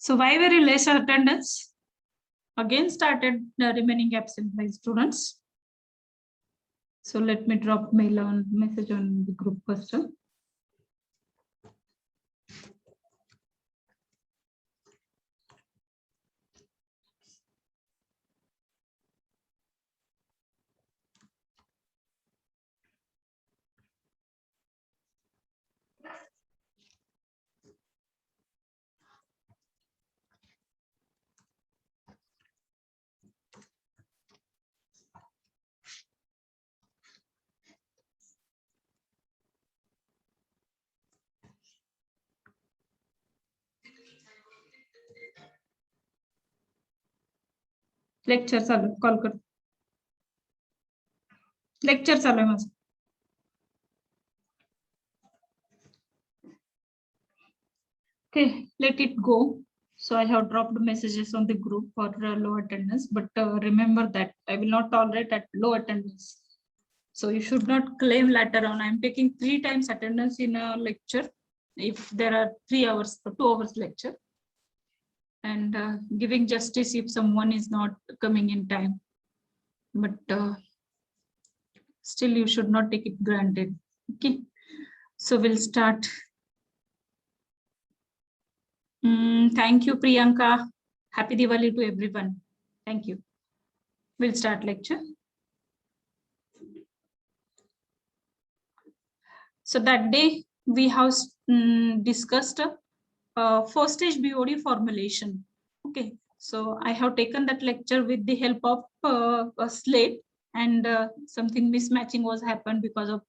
So why very less attendance? Again started the remaining absent by students. So let me drop message on the group first. Lecture चालू call कर lecture चालू आहे माझं. Okay, let it go. So I have dropped messages on the group for low attendance, but remember that I will not tolerate at low attendance. So you should not claim later on. I'm taking 3 times attendance in a lecture if there are 3 hours or 2 hours lecture, and giving justice if someone is not coming in time. But still you should not take it granted. Okay, so we'll start. Thank you, Priyanka. Happy Diwali to everyone. Thank you. We'll start lecture. So that day we have discussed first stage BOD formulation. Okay, so I have taken that lecture with the help of a slate, and something mismatching was happened because of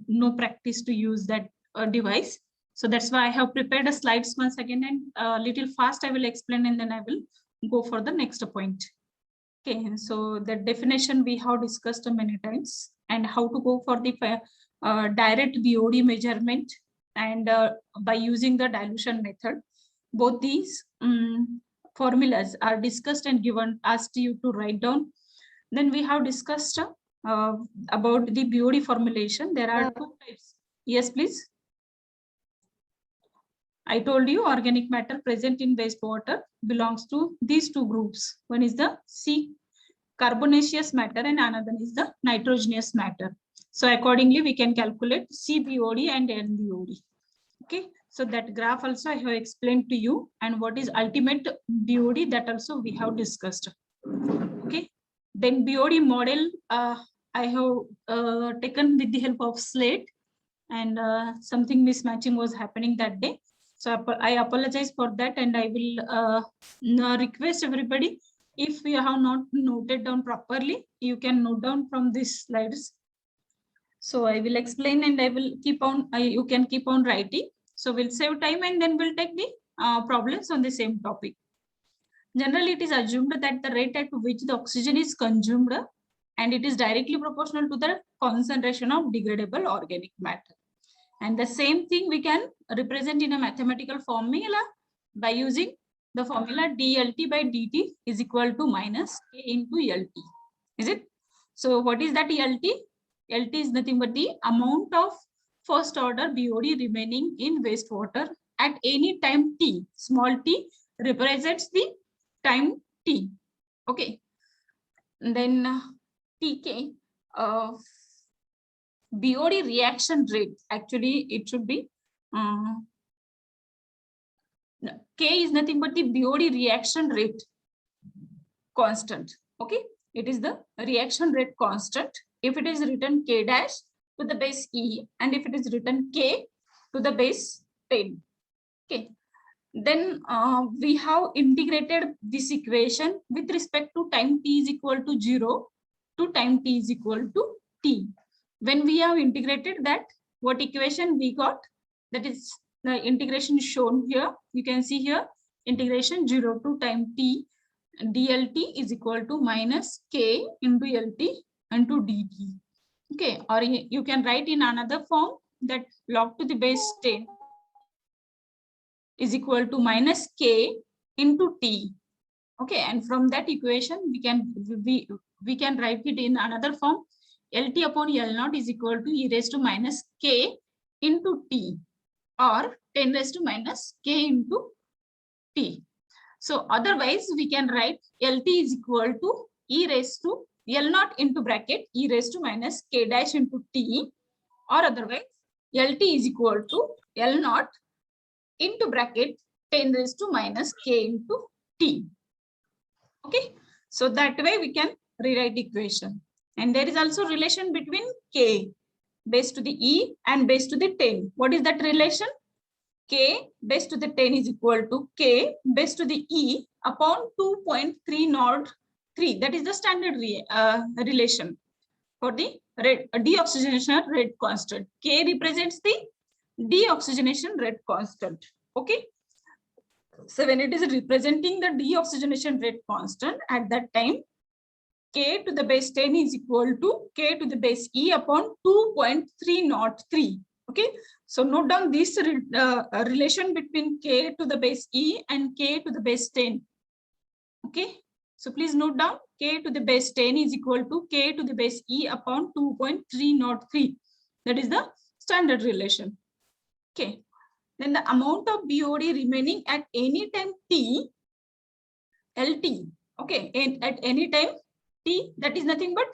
no practice to use that device. So that's why I have prepared a slides once again, and a little fast I will explain, and then I will go for the next point. Okay, so the definition we have discussed many times, and how to go for the direct BOD measurement, and by using the dilution method. Both these formulas are discussed and given, asked you to write down. Then we have discussed about the BOD formulation. There are 2 types. Yes, please. I told you organic matter present in wastewater belongs to these 2 groups. One is the C, carbonaceous matter, and another is the nitrogenous matter. So accordingly, we can calculate CBOD and NBOD. Okay, so that graph also I have explained to you, and what is ultimate BOD, that also we have discussed. Okay, then BOD model I have taken with the help of slate, and something mismatching was happening that day. So I apologize for that, and I will request everybody, if you have not noted down properly, you can note down from these slides. So I will explain, and I will keep on, you can keep on writing. So we'll save time, and then we'll take the problems on the same topic. Generally, it is assumed that the rate at which the oxygen is consumed, and it is directly proportional to the concentration of degradable organic matter. And the same thing we can represent in a mathematical formula by using the formula dLT by dt is equal to minus K into LT. Is it? So what is that LT? LT is nothing but the amount of first order BOD remaining in wastewater at any time t. Small t represents the time t. Okay. And then TK. BOD reaction rate, actually it should be K is nothing but the BOD reaction rate constant. Okay, it is the reaction rate constant. If it is written K dash to the base E, and if it is written K to the base 10. Okay, then we have integrated this equation with respect to time t is equal to 0 to time t is equal to t. When we have integrated that, what equation we got? That is the integration is shown here. You can see here, integration 0 to time t, dLT is equal to minus K into LT into dt. Okay, or you can write in another form, that log to the base 10 is equal to minus K into t. Okay, and from that equation we can write it in another form. LT upon L naught is equal to e raised to minus K into T, or 10 raised to minus K into t. So otherwise we can write LT is equal to e raised to L naught into bracket e raised to minus k dash into t, or otherwise LT is equal to L naught into bracket 10 raised to minus k into t. Okay, so that way we can rewrite equation. And there is also relation between k base to the e and base to the 10. What is that relation? K base to the 10 is equal to k base to the e upon 2.303. That is the standard relation for the deoxygenation rate constant. K represents the deoxygenation rate constant. Okay. So when it is representing the deoxygenation rate constant, at that time, k to the base 10 is equal to k to the base e upon 2.303. Okay. So note down this relation between k to the base e and k to the base 10. Okay. So please note down k to the base 10 is equal to k to the base e upon 2.303. That is the standard relation. Okay. Then the amount of BOD remaining at any time t, LT. Okay. And at any time t, that is nothing but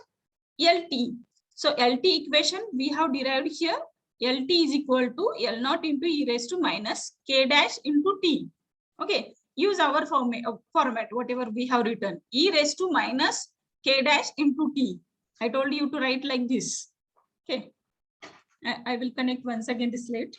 LT. So LT equation we have derived here. LT is equal to L naught into e raised to minus k dash into t. Okay. Use our format, whatever we have written. E raised to minus k dash into t. I told you to write like this. Okay. I will connect once again the slide.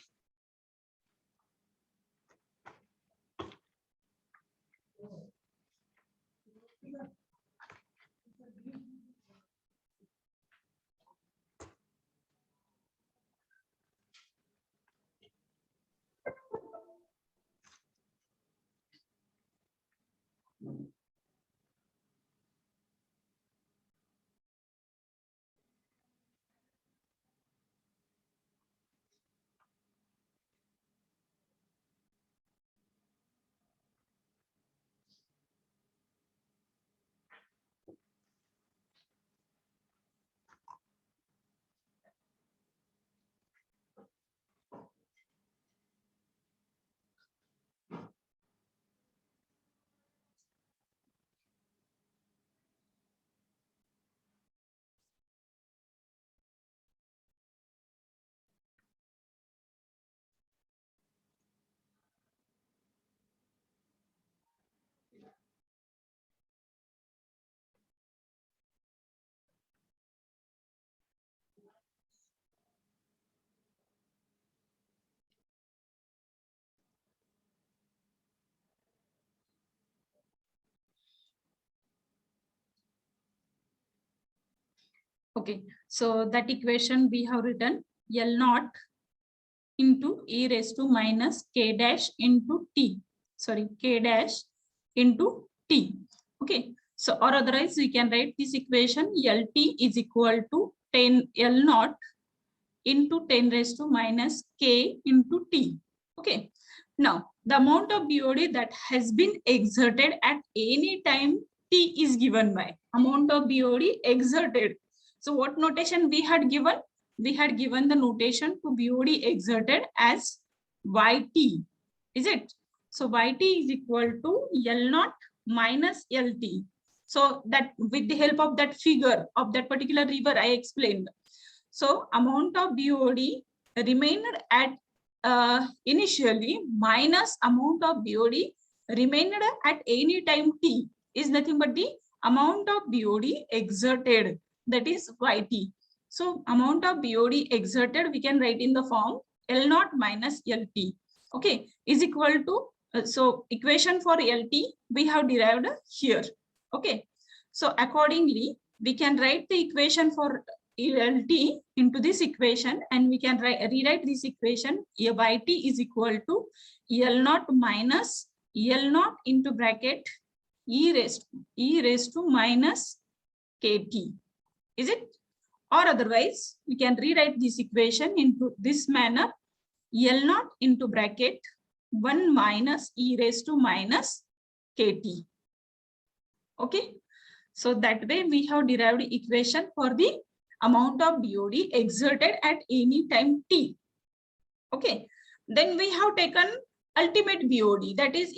Okay, so that equation we have written L naught into e raised to minus k dash into t. Sorry, k dash into t. Okay, so or otherwise we can write this equation LT is equal to 10 L naught into 10 raised to minus k into t. Okay, now the amount of BOD that has been exerted at any time t is given by amount of BOD exerted. So what notation we had given? We had given the notation to BOD exerted as YT. Is it? So YT is equal to L naught minus LT. So that with the help of that figure of that particular river I explained. So amount of BOD remained at initially minus amount of BOD remained at any time t is nothing but the amount of BOD exerted, that is YT. So amount of BOD exerted we can write in the form L naught minus LT. Okay, is equal to so equation for LT we have derived here. Okay, so accordingly we can write the equation for LT into this equation, and we can rewrite this equation. YT is equal to L naught minus L naught into bracket e raised to minus KT. Is it? Or otherwise, we can rewrite this equation into this manner. L naught into bracket 1 minus e raised to minus KT. Okay. So that way we have derived equation for the amount of BOD exerted at any time t. Okay. Then we have taken ultimate BOD. That is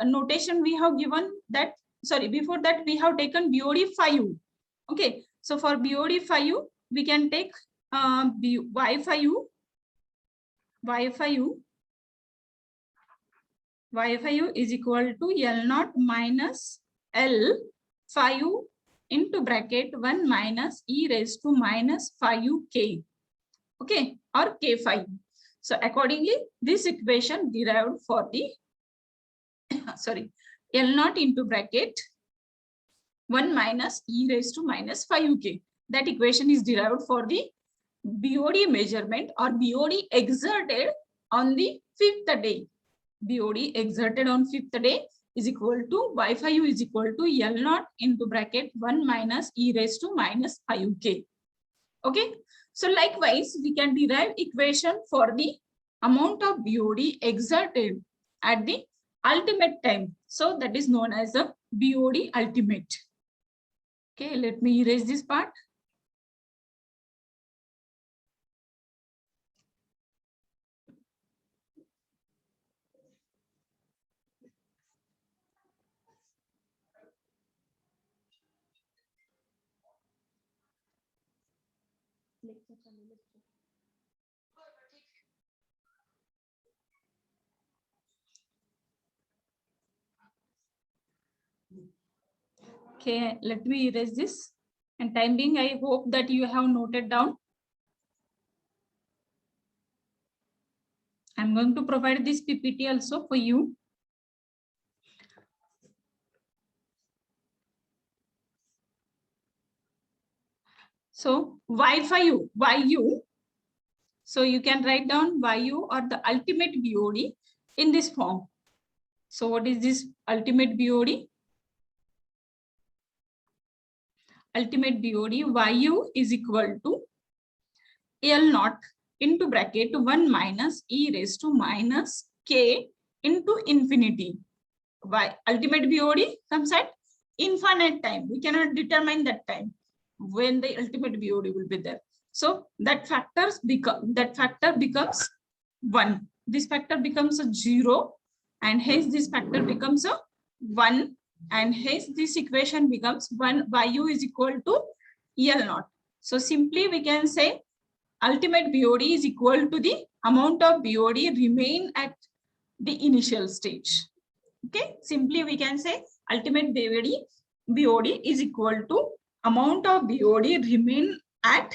notation we have given that, sorry, before that we have taken BOD 5. Okay, so for BOD 5, we can take Y5 is equal to L0 minus L5 into bracket 1 minus e raised to minus 5k. Okay, or k5. So accordingly, this equation derived for the sorry, L0 into bracket 1 minus e raised to minus 5k. That equation is derived for the BOD measurement or BOD exerted on the 5th day. BOD exerted on 5th day is equal to Y5 is equal to L0 into bracket 1 minus e raised to minus 5k. Okay, so likewise, we can derive equation for the amount of BOD exerted at the ultimate time. So that is known as the BOD ultimate. Okay, let me erase this part. Okay, let me erase this. And time being, I hope that you have noted down. I'm going to provide this PPT also for you. So Y5, YU. So you can write down YU or the ultimate BOD in this form. So what is this ultimate BOD? Ultimate BOD YU is equal to L0 into bracket 1 minus e raised to minus k into infinity. Why? Ultimate BOD comes at infinite time. We cannot determine that time when the ultimate BOD will be there. So that factor becomes 1. This factor becomes a 0, and hence this factor becomes a 1, and hence this equation becomes 1 YU is equal to L0. So simply we can say ultimate BOD is equal to the amount of BOD remain at the initial stage. Okay, simply we can say ultimate BOD is equal to amount of BOD remain at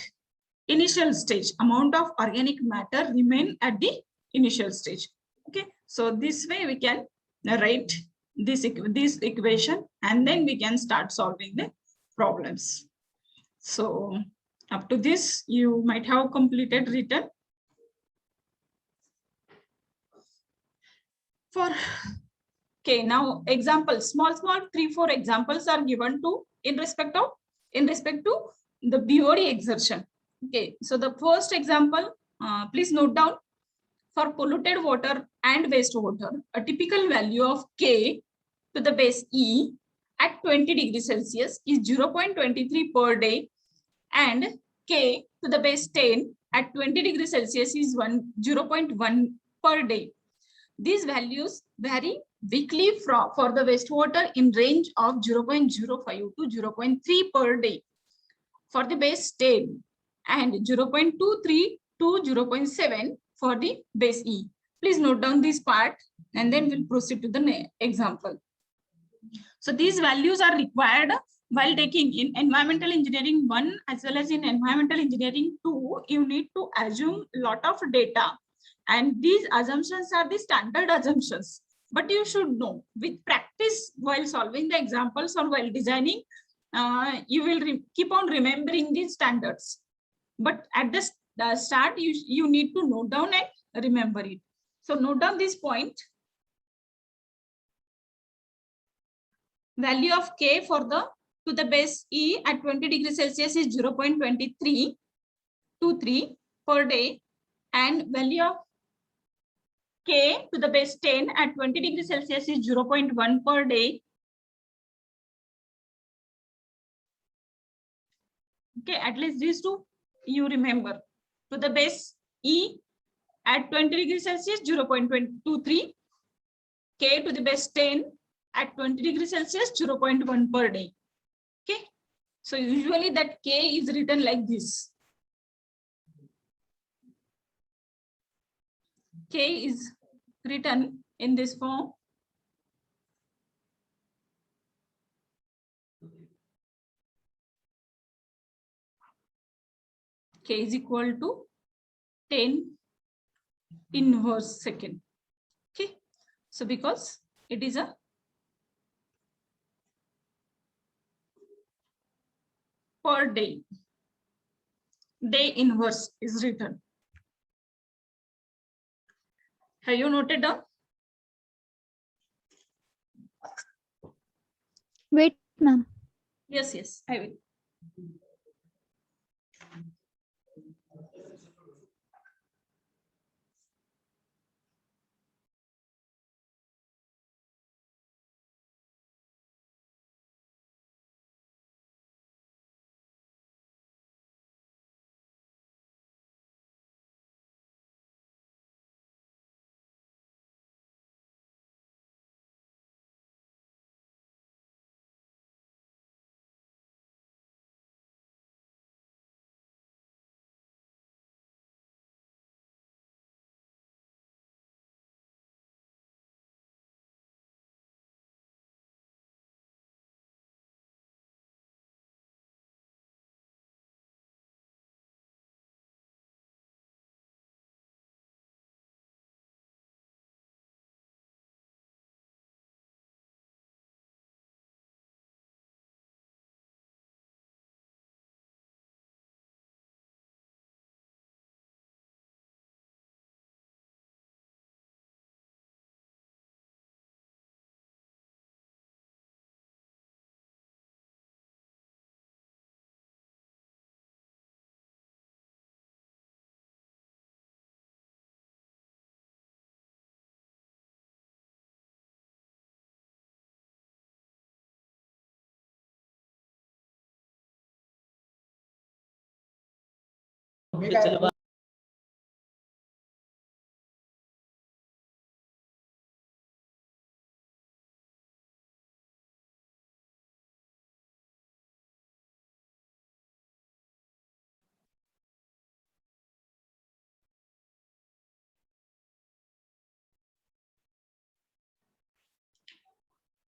initial stage. Amount of organic matter remain at the initial stage. Okay, so this way we can write this equation, and then we can start solving the problems. So up to this, you might have completed written. For okay, now examples, small 3-4 examples are given to in respect to the BOD exertion. Okay, so the first example, please note down, for polluted water and wastewater, a typical value of K to the base E at 20 degrees Celsius is 0.23 per day, and K to the base 10 at 20 degrees Celsius is 0.1 per day. These values vary weekly for the wastewater in range of 0.05 to 0.3 per day for the base 10 and 0.23 to 0.7 for the base E. Please note down this part, and then we'll proceed to the example. So these values are required while taking in environmental engineering 1 as well as in environmental engineering 2. You need to assume a lot of data, and these assumptions are the standard assumptions. But you should know with practice while solving the examples or while designing, you will keep on remembering these standards. But at the start, you need to note down and remember it. So note down this point. Value of K for the to the base E at 20 degrees Celsius is 0.23 per day, and value of K to the base 10 at 20 degrees Celsius is 0.1 per day. Okay, at least these two you remember. To the base E at 20 degrees Celsius 0.23, K to the base 10 at 20 degrees Celsius, 0.1 per day. Okay. So usually that K is written like this. K is written in this form. K is equal to 10 inverse second. Okay. So because it is a per day, day inverse is written. Have you noted down? Wait, ma'am. Yes, I will.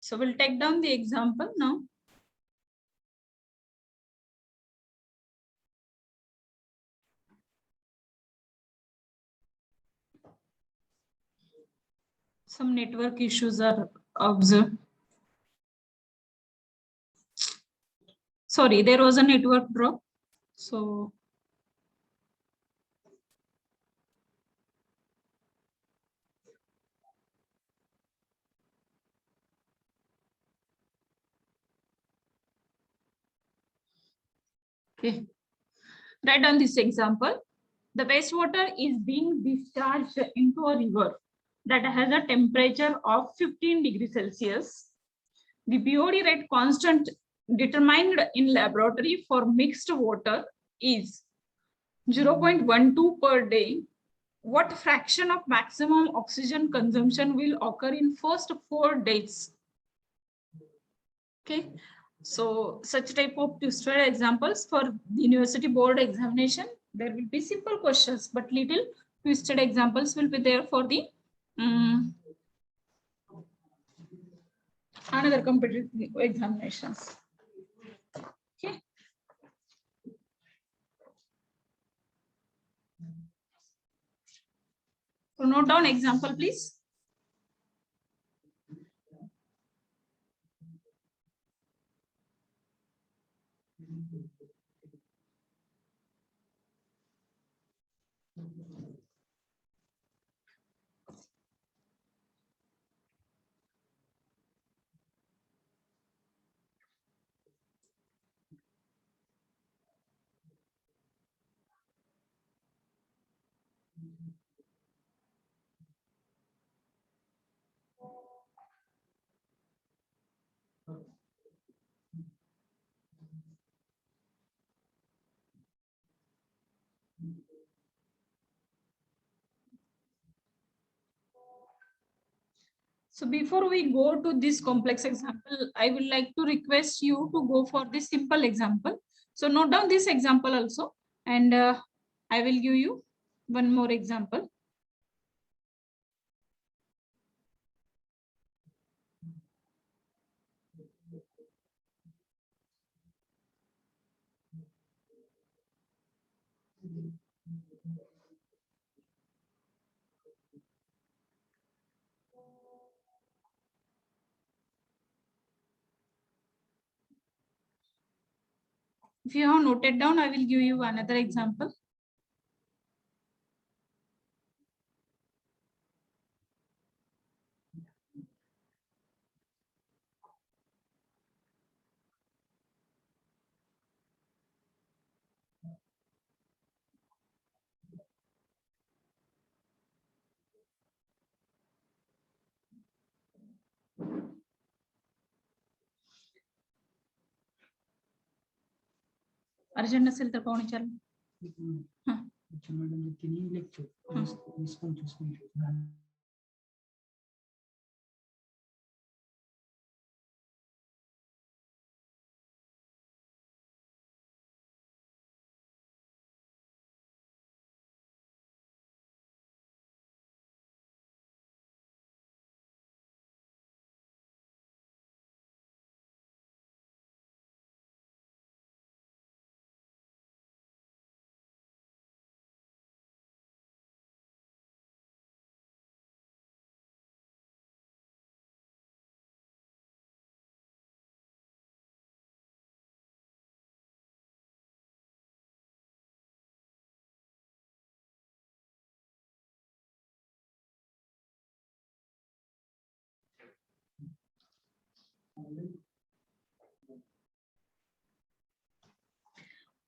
So we'll take down the example now. Some network issues are observed. Sorry, there was a network drop. So okay, write down this example. The wastewater is being discharged into a river that has a temperature of 15 degrees Celsius. The BOD rate constant determined in laboratory for mixed water is 0.12 per day. What fraction of maximum oxygen consumption will occur in first 4 days? Okay, so such type of twisted examples for the university board examination, there will be simple questions, but little twisted examples will be there for the another competitive examinations. Okay. So note down example, please. So before we go to this complex example, I would like to request you to go for this simple example. So note down this example also, and I will give you one more example. If you have noted down, I will give you another example. Urgent नसेल तर पाहुणे चालेल.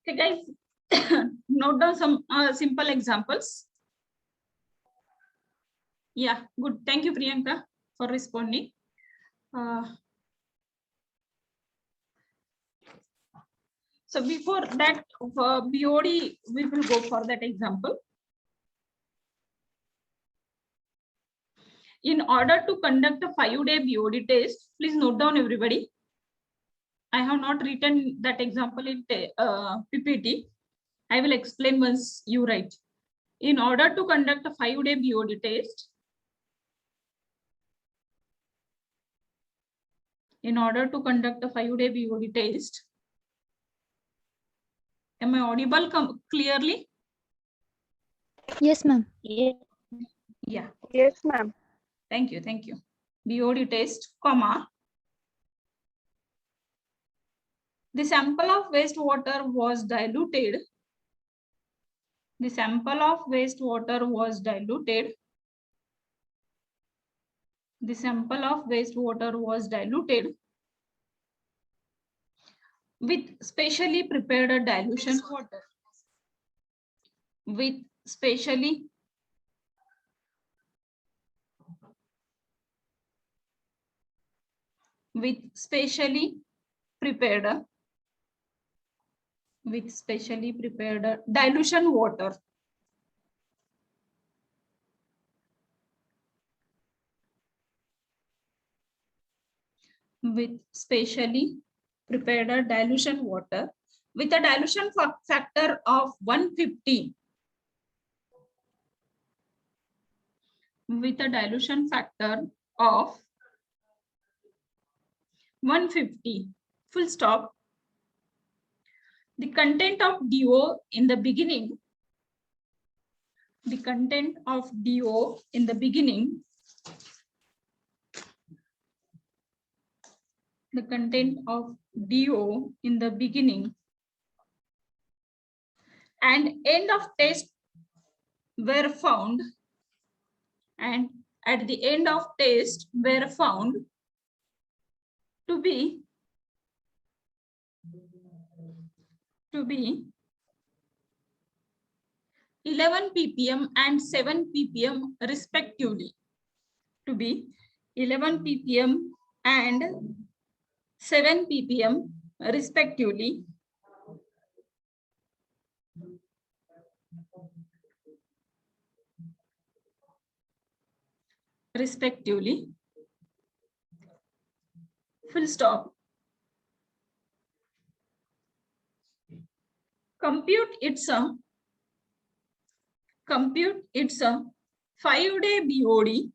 Okay, guys, note down some simple examples. Yeah, good. Thank you, Priyanka, for responding. So before that, BOD, we will go for that example. In order to conduct a 5-day BOD test, please note down everybody. I have not written that example in PPT. I will explain once you write. In order to conduct a 5-day BOD test, in order to conduct a 5-day BOD test, am I audible clearly? Yes, ma'am. Yeah. Yes, ma'am. Thank you. Thank you. BOD test, comma. The sample of wastewater was diluted. The sample of wastewater was diluted. The sample of wastewater was diluted with specially prepared dilution water. With specially prepared dilution water. With specially prepared dilution water with a dilution factor of 150. With a dilution factor of 150. Full stop. The content of DO in the beginning. The content of DO in the beginning. The content of DO in the beginning and end of test were found, and at the end of test were found to be 11 ppm and 7 ppm respectively. To be 11 ppm and 7 ppm respectively. will stop. Compute it's a 5-day BOD.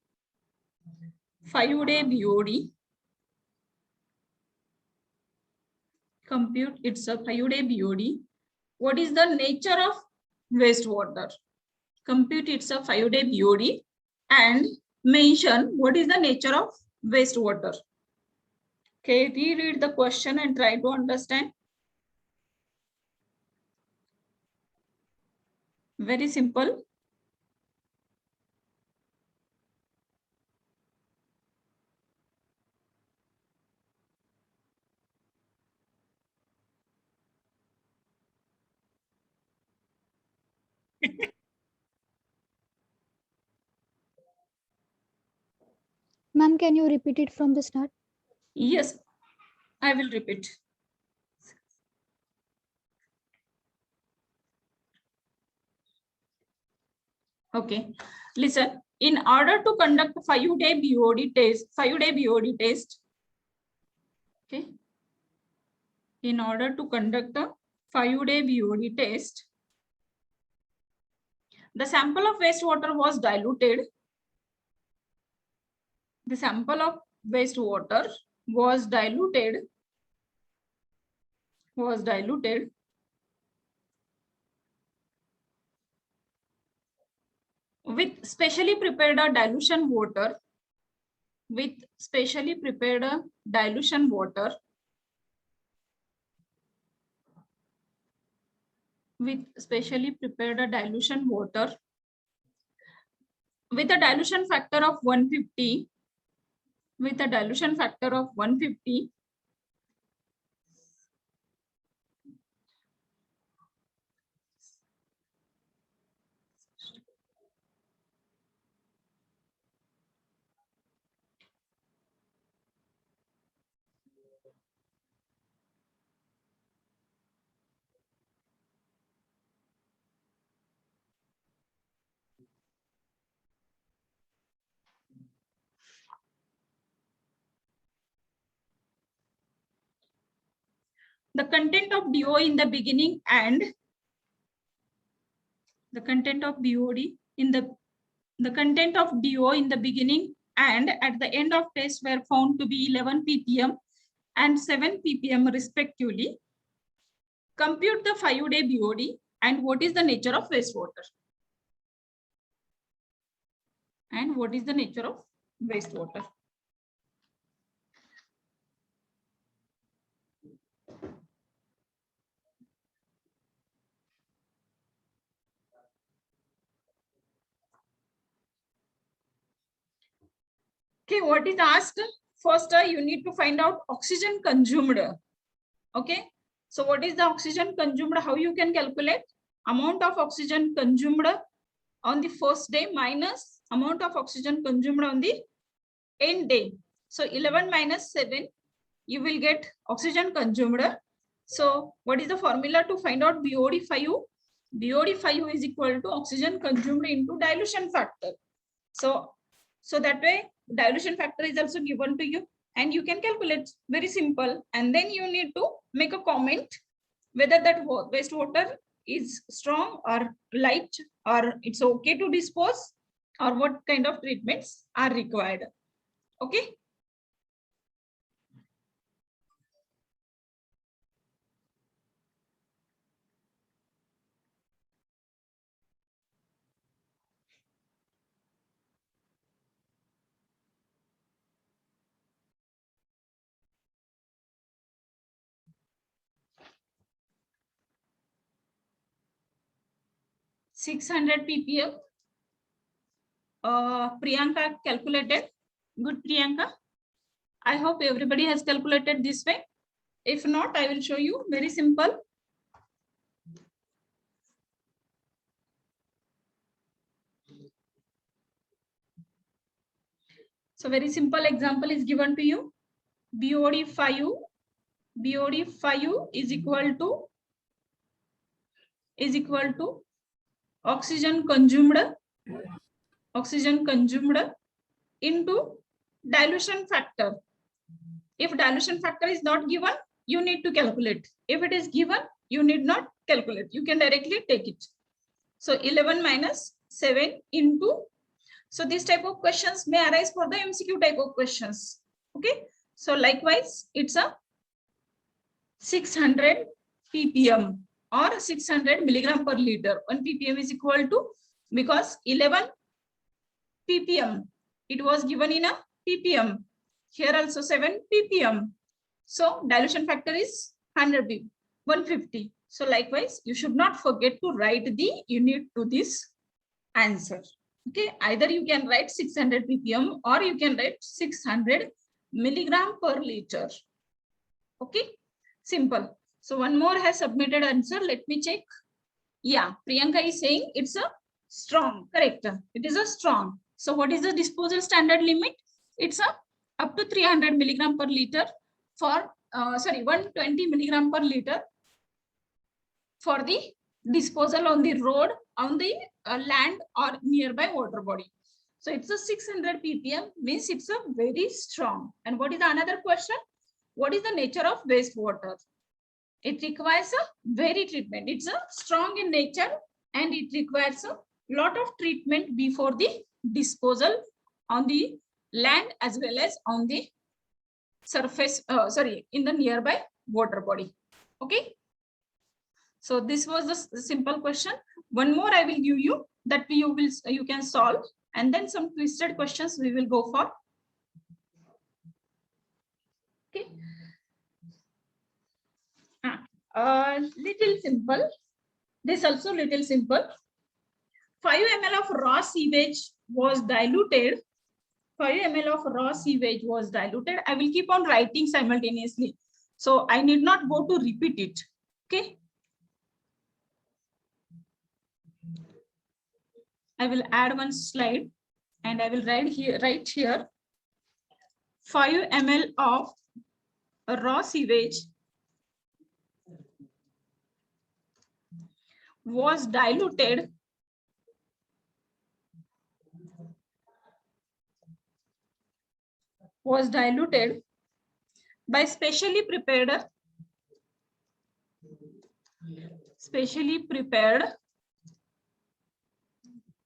5-day BOD. Compute it's a 5-day BOD. What is the nature of wastewater? Compute it's a 5-day BOD and mention what is the nature of wastewater. Okay, reread the question and try to understand. Very simple. Ma'am, can you repeat it from the start? Yes, I will repeat. Okay, listen. In order to conduct 5-day BOD test, okay. In order to conduct a 5-day BOD test, the sample of wastewater was diluted. The sample of wastewater was diluted with specially prepared dilution water. With specially prepared dilution water. With specially prepared dilution water. With a dilution factor of 150. With a dilution factor of 150. The content of DO in the beginning and the content of BOD in the content of DO in the beginning and at the end of test were found to be 11 ppm and 7 ppm respectively. Compute the 5-day BOD and what is the nature of wastewater? And what is the nature of wastewater? Okay, what is asked? First, you need to find out oxygen consumed. Okay, so what is the oxygen consumed? How you can calculate? Amount of oxygen consumed on the first day minus amount of oxygen consumed on the end day. So 11 minus 7, you will get oxygen consumed. So what is the formula to find out BOD5? BOD5 is equal to oxygen consumed into dilution factor. So that way dilution factor is also given to you and you can calculate. Very simple. And then you need to make a comment whether that wastewater is strong or light or it's okay to dispose or what kind of treatments are required. Okay. $600 ppm. Priyanka calculated. Good, Priyanka. I hope everybody has calculated this way. If not, I will show you. Very simple. So very simple example is given to you. BOD5 is equal to oxygen consumed into dilution factor. If dilution factor is not given, you need to calculate. If it is given, you need not calculate. You can directly take it. So 11 minus 7 into. So this type of questions may arise for the MCQ type of questions. Okay. So likewise, it's a 600 ppm or 600 milligram per liter. 1 ppm is equal to, because 11 ppm, it was given in a ppm. Here also 7 ppm. So dilution factor is 150. So likewise, you should not forget to write the unit to this answer. Okay, either you can write 600 ppm or you can write 600 milligram per liter. Okay, simple. So one more has submitted answer. Let me check. Yeah, Priyanka is saying it's a strong. Correct. It is a strong. So what is the disposal standard limit? It's a up to 300 milligram per liter for 120 milligram per liter for the disposal on the road, on the land or nearby water body. So it's a 600 ppm, means it's a very strong. And what is the another question? What is the nature of wastewater? It requires a very treatment. It's a strong in nature and it requires a lot of treatment before the disposal on the land as well as on the surface, in the nearby water body. Okay. So this was the simple question. One more I will give you that you can solve, and then some twisted questions we will go for. Okay. Little simple. This also little simple. 5 ml of raw sewage was diluted. 5 ml of raw sewage was diluted. I will keep on writing simultaneously. So I need not go to repeat it. Okay. I will add one slide and I will write here 5 ml of raw sewage was diluted by specially prepared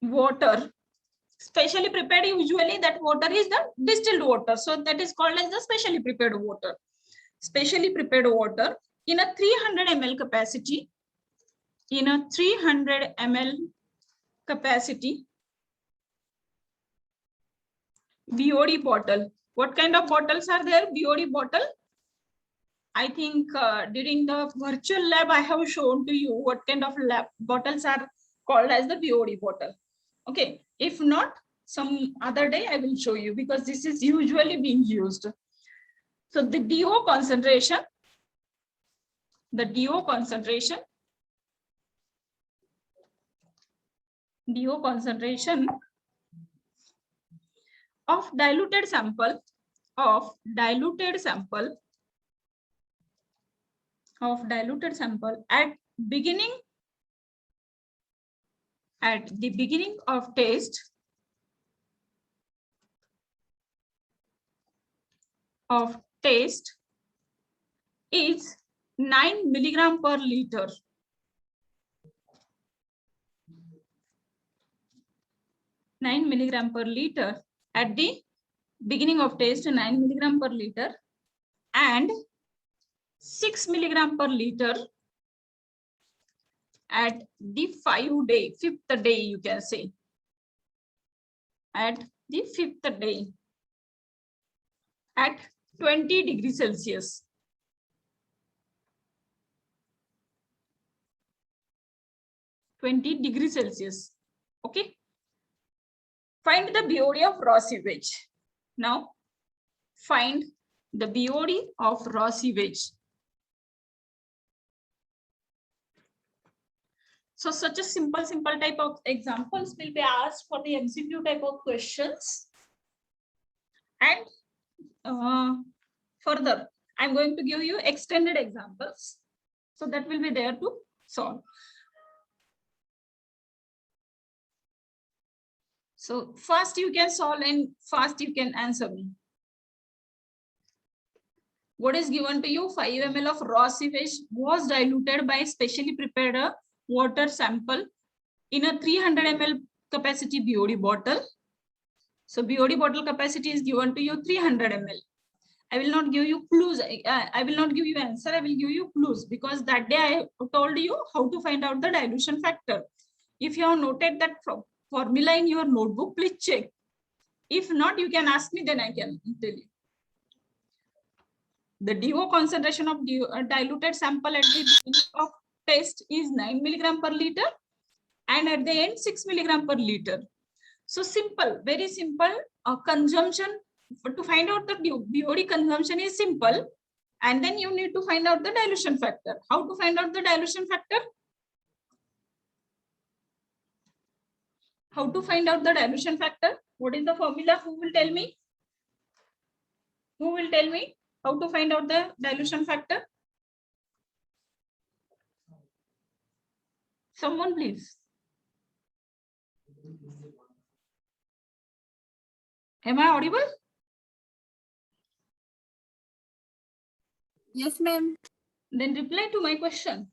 water. Specially prepared, usually that water is the distilled water. So that is called as the specially prepared water. Specially prepared water in a 300 ml capacity. In a 300 ml capacity BOD bottle. What kind of bottles are there? BOD bottle. I think during the virtual lab, I have shown to you what kind of lab bottles are called as the BOD bottle. Okay. If not, some other day I will show you, because this is usually being used. So the DO concentration of diluted sample at the beginning of test is 9 milligram per liter. 9 milligram per liter at the beginning of test, 9 milligram per liter, and 6 milligram per liter at the 5th day, you can say, at the 5th day at 20 degrees Celsius. Okay. Find the BOD of raw sewage. Now, find the BOD of raw sewage. So such a simple type of examples will be asked for the MCQ type of questions. And further, I'm going to give you extended examples. So that will be there to solve. So fast you can solve and fast you can answer me. What is given to you? 5 ml of raw sewage was diluted by specially prepared water sample in a 300 ml capacity BOD bottle. So BOD bottle capacity is given to you 300 ml. I will not give you clues. I will not give you answer. I will give you clues because that day I told you how to find out the dilution factor. If you have noted that formula in your notebook, please check. If not, you can ask me, then I can tell you. The DO concentration of diluted sample at the beginning of test is 9 milligram per liter and at the end 6 milligram per liter. So simple, very simple. Consumption, to find out the BOD consumption is simple, and then you need to find out the dilution factor. How to find out the dilution factor? How to find out the dilution factor? What is the formula? Who will tell me? Who will tell me how to find out the dilution factor? Someone please. Am I audible? Yes, ma'am. Then reply to my question.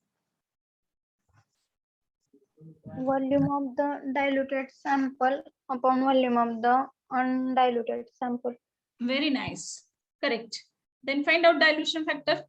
Volume of the diluted sample upon volume of the undiluted sample. Very nice. Correct. Then find out dilution factor.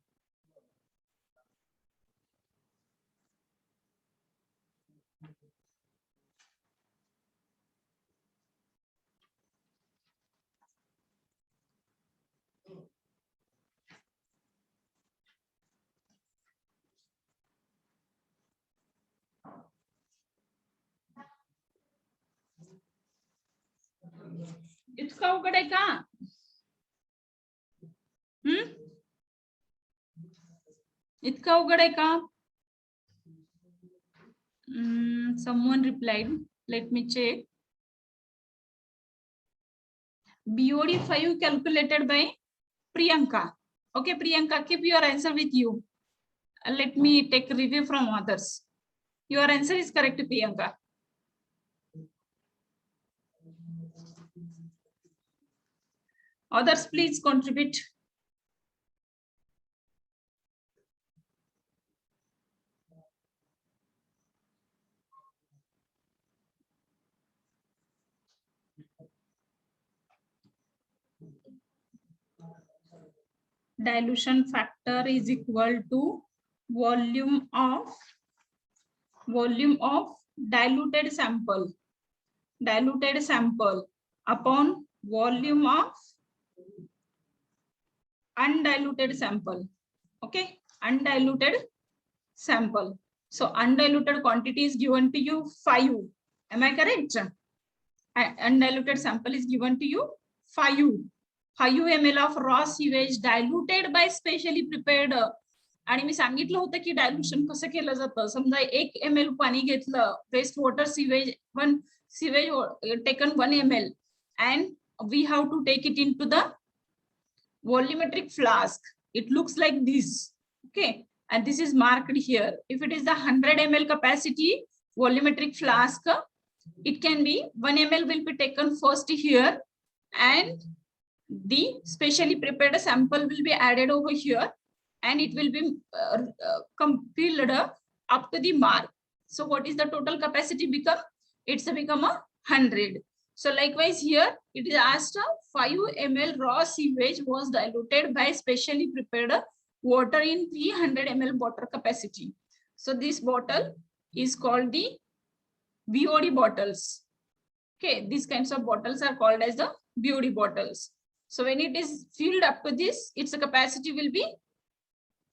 इतका अवघड आहे का? इतका अवघड आहे का? Someone replied. Let me check. BOD 5 calculated by Priyanka. Okay, Priyanka, keep your answer with you. Let me take review from others. Your answer is correct, Priyanka. Others, please contribute. Dilution factor is equal to volume of diluted sample upon volume of undiluted sample. Okay, undiluted sample. So undiluted quantity is given to you 5. Am I correct? Undiluted sample is given to you 5 ml of raw sewage diluted by specially prepared. आणि मी सांगितलं होतं की dilution कसं केलं जातं. समजा 1 ml पाणी घेतलं, waste water sewage taken 1 ml and we have to take it into the volumetric flask. It looks like this. Okay, and this is marked here. If it is the 100 ml capacity volumetric flask, it can be 1 ml will be taken first here and the specially prepared sample will be added over here and it will be filled up to the mark. So what is the total capacity become? It's become 100. So likewise here it is asked 5 ml raw sewage was diluted by specially prepared water in 300 ml water capacity. So this bottle is called the BOD bottles. Okay, these kinds of bottles are called as the BOD bottles. So when it is filled up to this, its capacity will be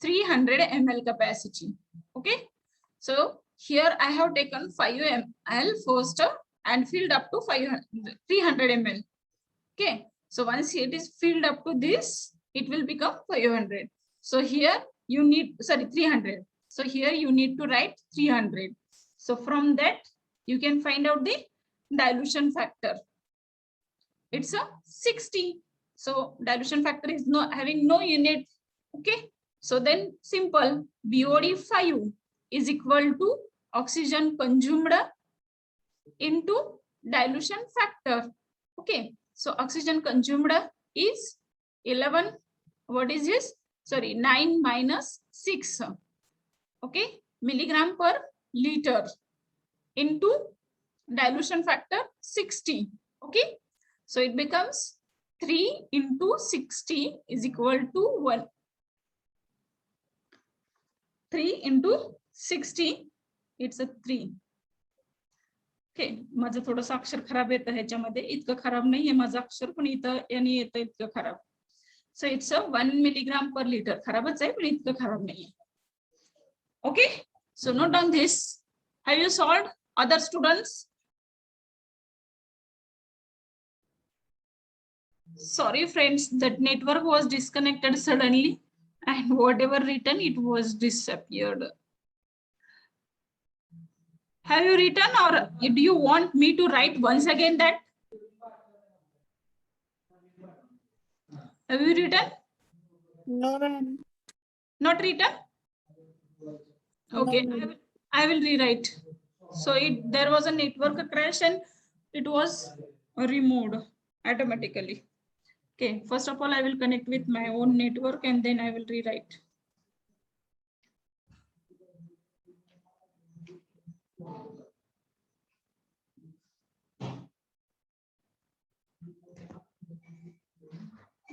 300 ml capacity. Okay, so here I have taken 5 ml first and filled up to 300 ml. Okay, so once it is filled up to this, it will become 500. So here you need 300. So here you need to write 300. So from that you can find out the dilution factor. It's a 60. So dilution factor is having no unit. Okay, so then simple, BOD 5 is equal to oxygen consumed into dilution factor. Okay, so oxygen consumed is 11. What is this? sorry, 9 minus 6, okay, milligram per liter into dilution factor 60, okay. So it becomes 3 into 60 is equal to 1. 3 into 60, it's a 3. Okay, माझं थोडंसं अक्षर खराब येतं ह्याच्यामध्ये, इतकं खराब नाहीये माझं अक्षर, पण इथं याने येतं इतकं खराब. So it's a 1 milligram per liter. खराबच आहे, पण इतकं खराब नाहीये. Okay, so note down this. Have you solved, other students? Sorry friends, that network was disconnected suddenly and whatever written, it was disappeared. Have you written, or do you want me to write once again that? Have you written? No, ma'am. Not written? Okay, No. I will rewrite. So there was a network crash and it was removed automatically. Okay, first of all, I will connect with my own network and then I will rewrite.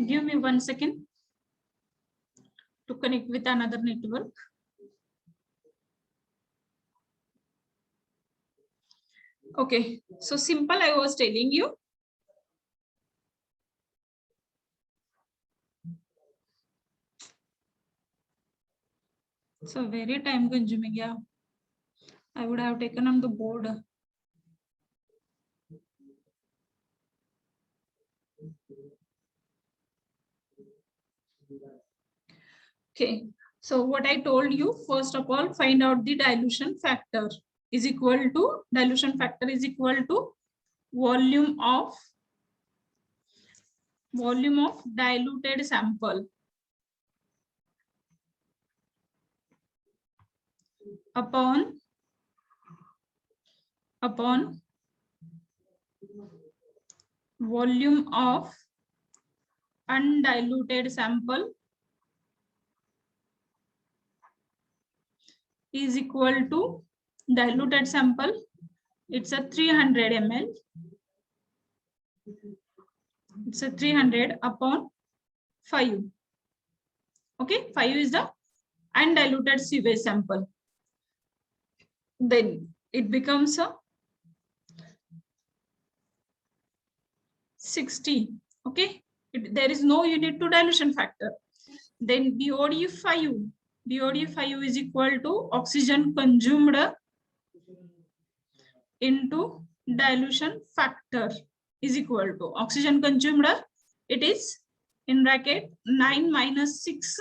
Give me 1 second to connect with another network. Okay, so simple, I was telling you. So very time consuming, yeah. I would have taken on the board. Okay, so what I told you, first of all, find out the dilution factor is equal to, dilution factor is equal to volume of diluted sample upon volume of undiluted sample is equal to diluted sample. It's a 300 ml. It's a 300 upon 5. Okay, 5 is the undiluted sewage sample. Then it becomes a 60. Okay, there is no unit to dilution factor. Then BOD5 is equal to oxygen consumed into dilution factor is equal to oxygen consumed. It is in bracket 9 minus 6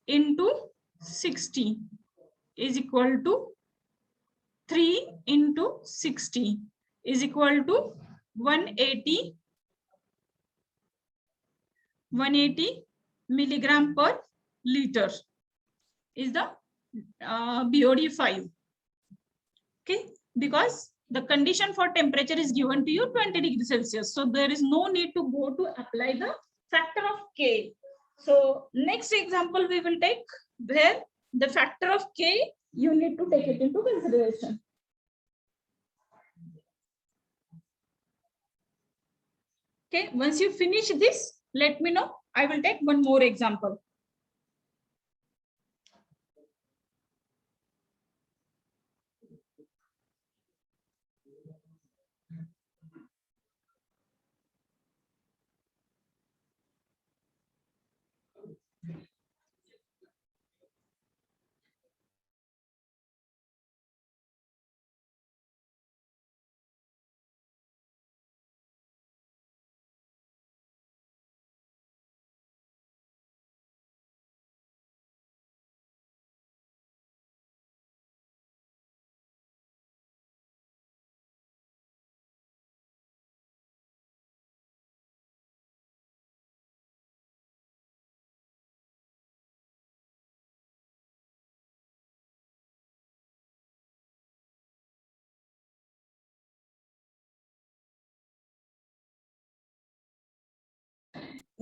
into 60 is equal to 3 into 60 is equal to 180 milligram per liter is the BOD5. Okay, because the condition for temperature is given to you 20 degrees Celsius. So there is no need to go to apply the factor of K. So next example we will take where the factor of K, you need to take it into consideration. Okay, once you finish this, let me know. I will take one more example.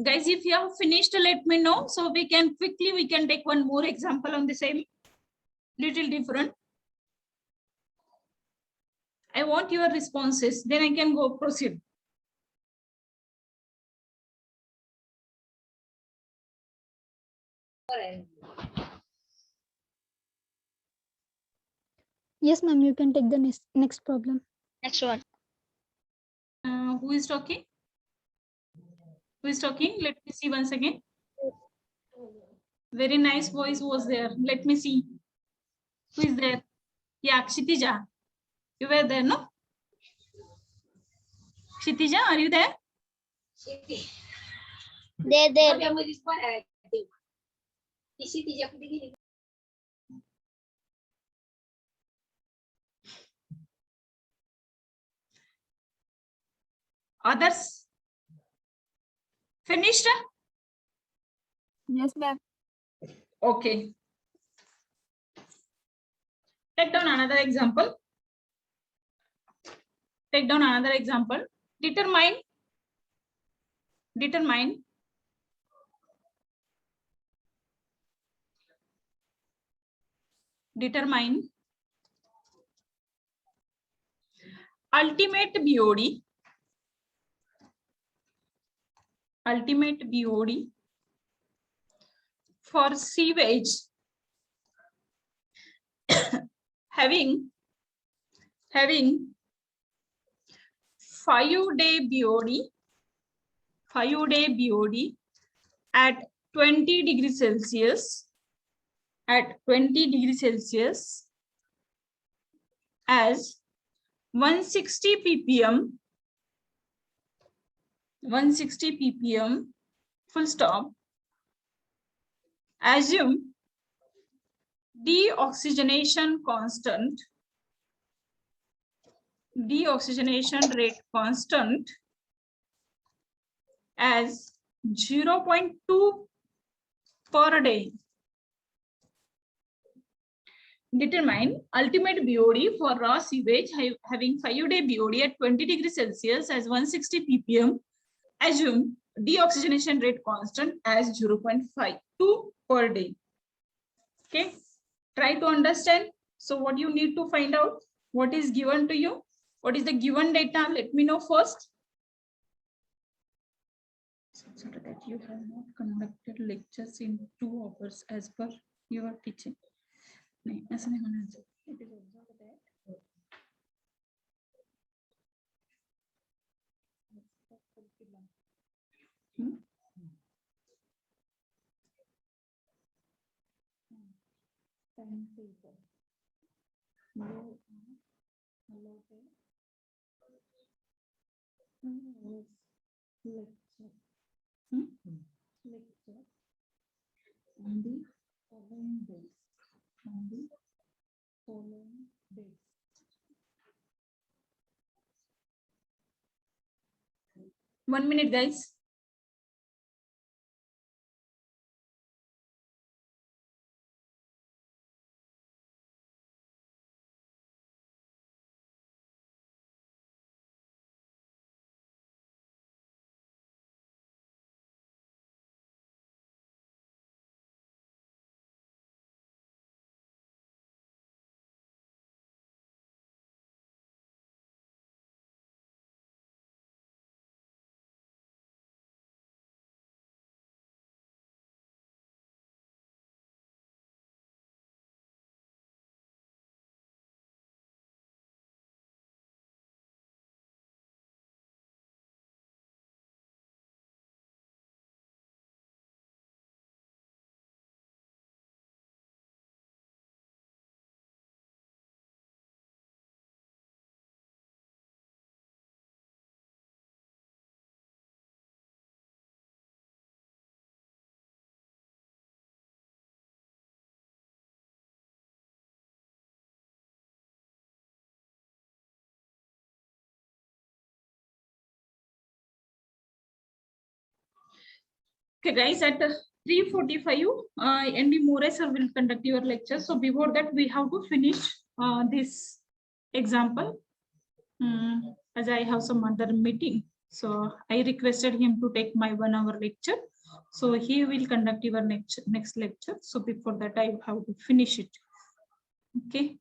Guys, if you have finished, let me know. So we can take one more example on the same, little different. I want your responses, then I can go proceed. Yes, ma'am, you can take the next problem. Next one. Who is talking? Who is talking? Let me see once again. Very nice voice was there. Let me see. Who is there? Yeah, Kshitija. You were there, no? Kshitija, are you there? There. Others? Finished? Yes, ma'am. Okay. Take down another example. Take down another example. Determine ultimate BOD for sewage having 5-day BOD at 20 degrees Celsius as 160 ppm full stop. Assume deoxygenation rate constant as 0.2 per day. Determine ultimate BOD for raw sewage having 5-day BOD at 20 degrees Celsius as 160 ppm. Assume deoxygenation rate constant as 0.52 per day. Okay, try to understand. So what you need to find out, what is given to you, what is the given data, let me know first. So that you have not conducted lectures in 2 hours as per your teaching. नहीं, ऐसा नहीं होना चाहिए. It is observed that timetable. You are allotted lecture. Lecture on the following days. On the following days. One minute, guys. Okay, guys, at 3:45, NB More sir will conduct your lecture. So before that, we have to finish this example, as I have some other meeting. So I requested him to take my 1 hour lecture. So he will conduct your next lecture. So before that, I have to finish it. Okay.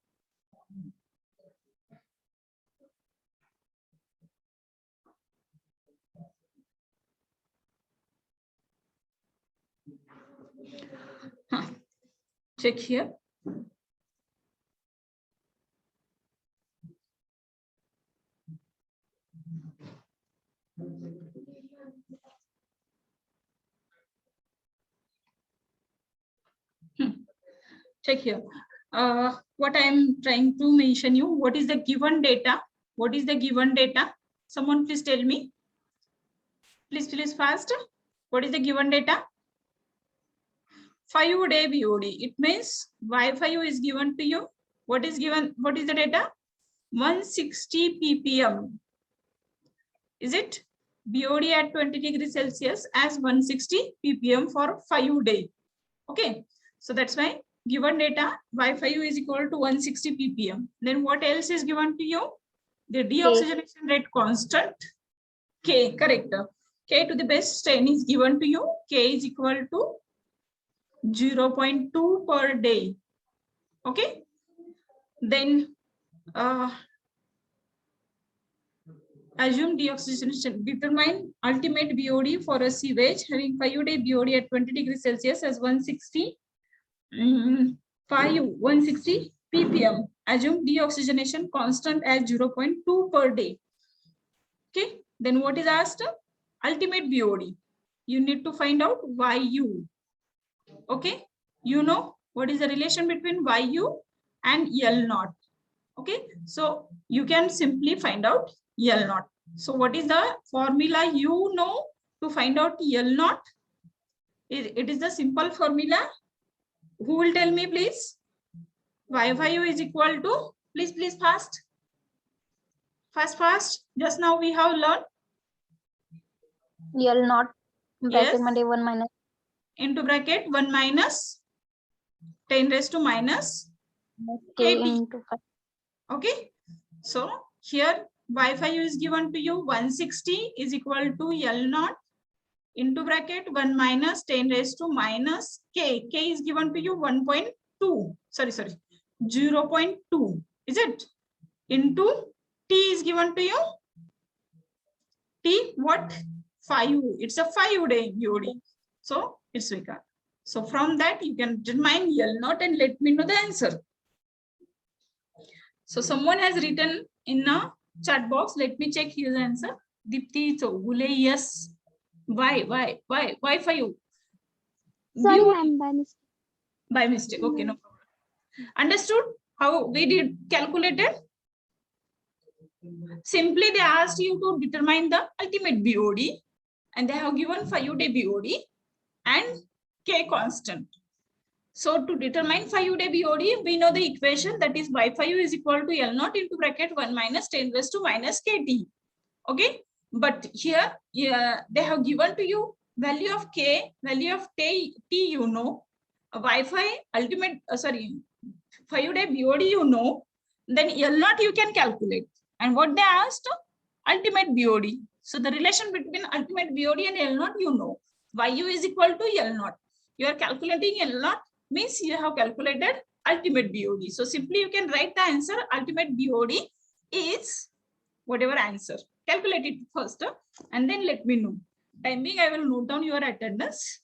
Check here. Check here. What I am trying to mention you, what is the given data? What is the given data? Someone please tell me. Please fast. What is the given data? 5-day BOD. It means Wi-Fi is given to you. What is given? What is the data? 160 ppm. Is it? BOD at 20 degrees Celsius as 160 ppm for 5 days. Okay. So that's why given data Wi-Fi is equal to 160 ppm. Then what else is given to you? The deoxygenation rate constant K, correct. K to the base 10 is given to you. K is equal to 0.2 per day. Okay. Then assume deoxygenation. Determine ultimate BOD for a sewage having 5-day BOD at 20 degrees Celsius as 160 ppm. Assume deoxygenation constant as 0.2 per day. Okay. Then what is asked? Ultimate BOD. You need to find out YU. Okay. You know what is the relation between YU and L naught. Okay. So you can simply find out L naught. So what is the formula you know to find out L naught? It is the simple formula. Who will tell me, please? YU is equal to, please fast. Fast. Just now we have learned. L naught Yes. bracket 1 minus Into bracket 1 minus 10 raised to minus K KP. into 5. Okay. So here Wi-Fi is given to you 160 is equal to L naught into bracket 1 minus 10 raised to minus K. K is given to you 1.2. Sorry. 0.2. Is it? Into T is given to you. T what? 5. It's a 5-day BOD. So it's required. So from that you can determine L naught and let me know the answer. So someone has written in a chat box. Let me check his answer. Dipti Chougule, yes. Why 5? Sorry, ma'am, by mistake. By mistake. Okay, no problem. Understood how we did calculated? Simply they asked you to determine the ultimate BOD and they have given 5-day BOD and K constant. So to determine 5-day BOD, we know the equation that is Wi-Fi is equal to L naught into bracket 1 minus 10 raised to minus KT. Okay. But here they have given to you value of K, value of T, you know, Wi-Fi ultimate, 5-day BOD, you know, then L naught you can calculate. And what they asked? Ultimate BOD. So the relation between ultimate BOD and L naught, you know, YU is equal to L naught. You are calculating L naught means you have calculated ultimate BOD. So simply you can write the answer. Ultimate BOD is whatever answer. Calculate it first and then let me know. Time being, I will note down your attendance.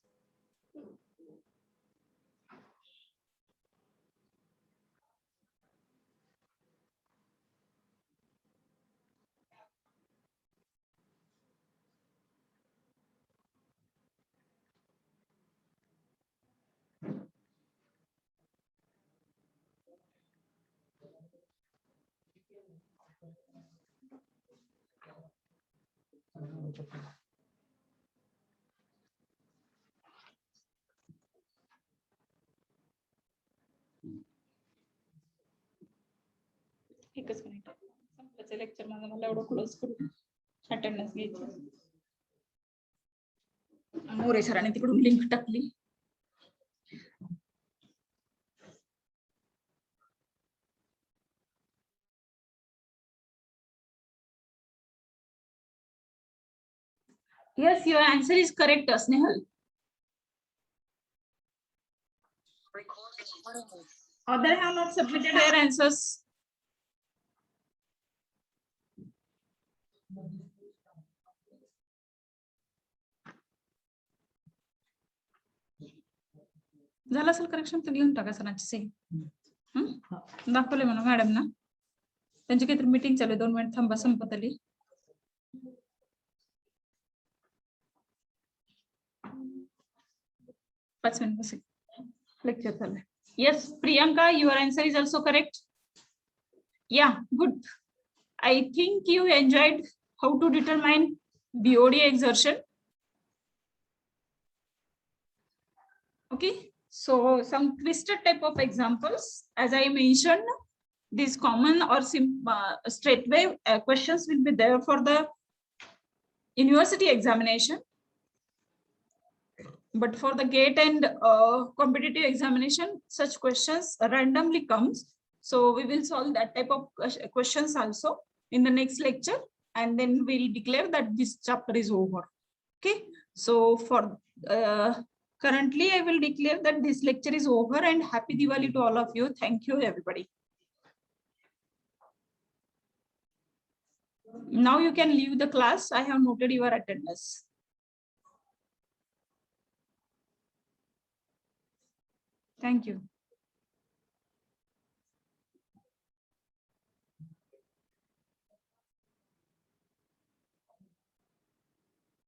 एकच minute संपल्याचं lecture माझं मला एवढं close करून attendance घ्यायची. मोरे सरांनी तिकडून link टाकली. Yes, your answer is correct, Snehal. Other have not submitted their answers. झालं असेल करेक्शन तर लिहून टाका सरांची सही. दाखवले म्हणा मॅडम ना. त्यांची काहीतरी मीटिंग चालू आहे, 2 मिनिट थांबा, संपत आली. पाच मिनिट बस लेक्चर चालू आहे. Yes, Priyanka, your answer is also correct. Yeah, good. I think you enjoyed how to determine BOD exertion. Okay, so some twisted type of examples, as I mentioned, these common or straightway questions will be there for the university examination. But for the GATE and competitive examination, such questions randomly comes. So we will solve that type of questions also in the next lecture, and then we'll declare that this chapter is over. Okay, so for currently I will declare that this lecture is over, and happy Diwali to all of you. Thank you, everybody. Now you can leave the class. I have noted your attendance. Thank you.